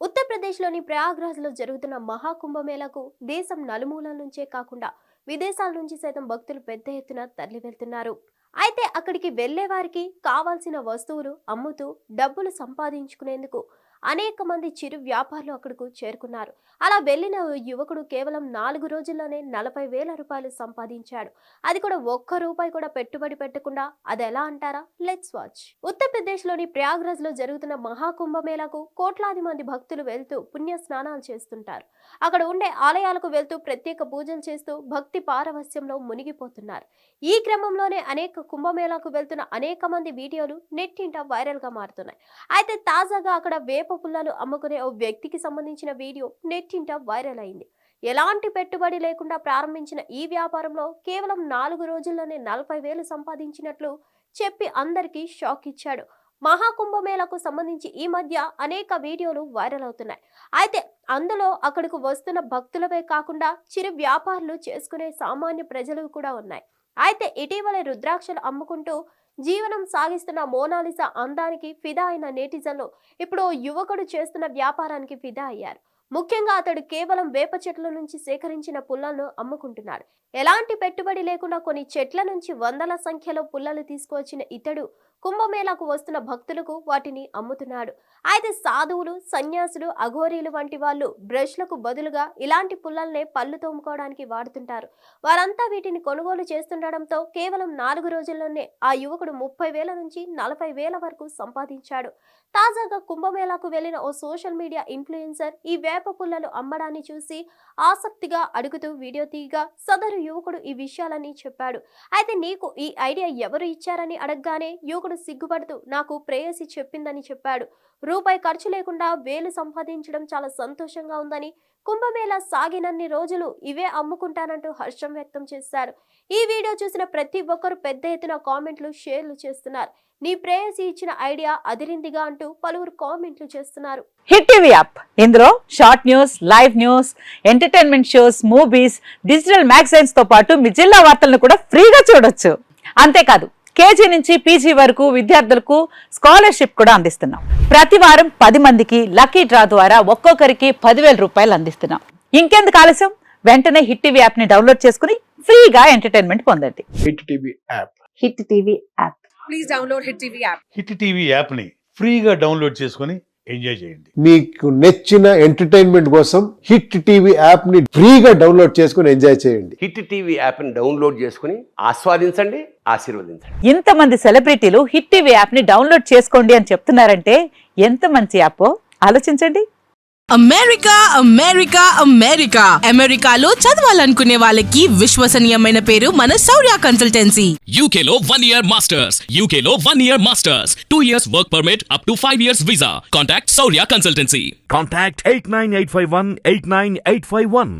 ఉత్తరప్రదేశ్లోని ప్రయాగ్రాజ్లో జరుగుతున్న మహాకుంభమేళకు దేశం నలుమూలల నుంచే కాకుండా విదేశాల నుంచి సైతం భక్తులు పెద్ద ఎత్తున తరలి వెళ్తున్నారు. అయితే అక్కడికి వెళ్లే వారికి కావాల్సిన వస్తువులు అమ్ముతూ డబ్బులు సంపాదించుకునేందుకు అనేక మంది చిరు వ్యాపారులు అక్కడకు చేరుకున్నారు. అలా వెళ్లిన యువకుడు కేవలం 4 రోజుల్లోనే 40,000 రూపాయలు సంపాదించాడు. అది కూడా ఒక్క రూపాయి కూడా పెట్టుబడి పెట్టకుండా. అది ఎలా అంటారా? Let's watch. ఉత్తరప్రదేశ్లోని ప్రయాగ్రాజ్లో జరుగుతున్న మహాకుంభమేళకు కోట్లాది మంది భక్తులు వెళ్తూ పుణ్య స్నానాలు చేస్తుంటారు. అక్కడ ఉండే ఆలయాలకు వెళ్తూ ప్రత్యేక పూజలు చేస్తూ భక్తి పారవస్యంలో మునిగిపోతున్నారు. ఈ క్రమంలోనే అనేక కుంభమేళాకు వెళ్తున్న అనేక మంది వీడియోలు నెట్టింట వైరల్ గా మారుతున్నాయి. అయితే తాజాగా అక్కడ వేప పుల్లలు అమ్ముకునే ఓ వ్యక్తికి సంబంధించిన వీడియో నెట్టింట వైరల్ అయింది. ఎలాంటి పెట్టుబడి లేకుండా ప్రారంభించిన ఈ వ్యాపారంలో కేవలం 4 రోజుల్లోనే 40,000 సంపాదించినట్లు చెప్పి అందరికీ షాక్ ఇచ్చాడు. మహాకుంభమేళకు సంబంధించి ఈ మధ్య అనేక వీడియోలు వైరల్ అవుతున్నాయి. అయితే అందులో అక్కడకు వస్తున్న భక్తులవే కాకుండా చిరు వ్యాపారులు చేసుకునే సామాన్య ప్రజలు కూడా ఉన్నాయి. అయితే ఇటీవల రుద్రాక్షలు అమ్ముకుంటూ జీవనం సాగిస్తున్న మోనాలిసా అందానికి ఫిదా అయిన నెటిజన్లు ఇప్పుడు యువకుడు చేస్తున్న వ్యాపారానికి ఫిదా అయ్యారు. ముఖ్యంగా అతడు కేవలం వేప చెట్ల నుంచి సేకరించిన పుల్లలను అమ్ముకుంటున్నాడు. ఎలాంటి పెట్టుబడి లేకుండా కొన్ని చెట్ల నుంచి వందల సంఖ్యలో పుల్లలు తీసుకువచ్చిన ఇతడు కుంభమేళాకు వస్తున్న భక్తులకు వాటిని అమ్ముతున్నాడు. అయితే సాధువులు, సన్యాసులు, అఘోరీలు వంటి వాళ్ళు బ్రష్లకు బదులుగా ఇలాంటి పుల్లల్నే పళ్ళు తోముకోవడానికి వాడుతుంటారు. వారంతా వీటిని కొనుగోలు చేస్తుండటంతో కేవలం 4 రోజుల్లోనే ఆ యువకుడు 30,000 నుంచి 40,000 వరకు సంపాదించాడు. తాజాగా కుంభమేళాకు వెళ్లిన ఓ సోషల్ మీడియా ఇన్ఫ్లుయెన్సర్ ఈ వేప పుల్లలు అమ్మడాన్ని చూసి ఆసక్తిగా అడుగుతూ వీడియో తీయగా సదరు యువకుడు ఈ విషయాలని చెప్పాడు. అయితే నీకు ఈ ఐడియా ఎవరు ఇచ్చారని అడగగానే యువకుడు సిగ్గుపడుతూ నాకు ప్రేయసి చెప్పిందని చెప్పాడు. రూపాయి ఖర్చు లేకుండా వేలు సంపాదించడం చాలా సంతోషంగా ఉందని, కుంభమేళా సాగినన్ని రోజులు ఇవే అమ్ముకుంటానంటూ హర్షం వ్యక్తం చేశారు. ఈ వీడియో చూసిన ప్రతి ఒక్కరు పెద్ద ఎత్తున కామెంట్లు, షేర్లు చేస్తున్నారు. నీ ప్రేయసి ఇచ్చిన ఐడియా అదిరిందిగా అంటూ పలువురు కామెంట్లు చేస్తున్నారు. హిట్ టీవీ యాప్, ఇందులో short news, live news, entertainment shows, movies, digital magazines తో పాటు మీ జిల్లా వార్తలను కూడా ఫ్రీగా చూడొచ్చు. అంతేకాదు కేజీ నుంచి పీజీ వరకు విద్యార్థులకు స్కాలర్షిప్ కూడా అందిస్తున్నాం. ప్రతి వారం 10 మందికి లక్కీ డ్రా ద్వారా ఒక్కొక్కరికి 10,000 రూపాయలు అందిస్తున్నాం. ఇంకెందుకు ఆలస్యం, వెంటనే హిట్ టీవీ యాప్ ని డౌన్లోడ్ చేసుకుని ఫ్రీగా ఎంటర్టైన్మెంట్ పొందండి. Hit TV app. Hit TV app. Please download hit TV app. Hit TV app ని ఫ్రీగా డౌన్లోడ్ చేసుకుని ఎంజాయ్ చేయండి. మీకు నచ్చిన ఎంటర్టైన్మెంట్ కోసం హిట్ టీవీ యాప్ ని ఫ్రీగా డౌన్లోడ్ చేసుకుని ఎంజాయ్ చేయండి. హిట్ టీవీ యాప్ ని డౌన్లోడ్ చేసుకుని ఆస్వాదించండి, ఆశీర్వదించండి. ఇంతమంది సెలబ్రిటీలు హిట్ టీవీ యాప్ ని డౌన్లోడ్ చేసుకోండి అని చెప్తున్నారంటే ఎంత మంచి యాప్ ఆలోచించండి. అమెరికా అమెరికా అమెరికా అమెరికాలో చదవాలనుకునే వాళ్ళకి విశ్వసనీయమైన పేరు మన శౌర్య కన్సల్టెన్సీ. UK లో 1 year masters. UK లో 1 year masters. 2 years work permit up to 5 years visa. Contact Saurya Consultancy. Contact 89851 89851.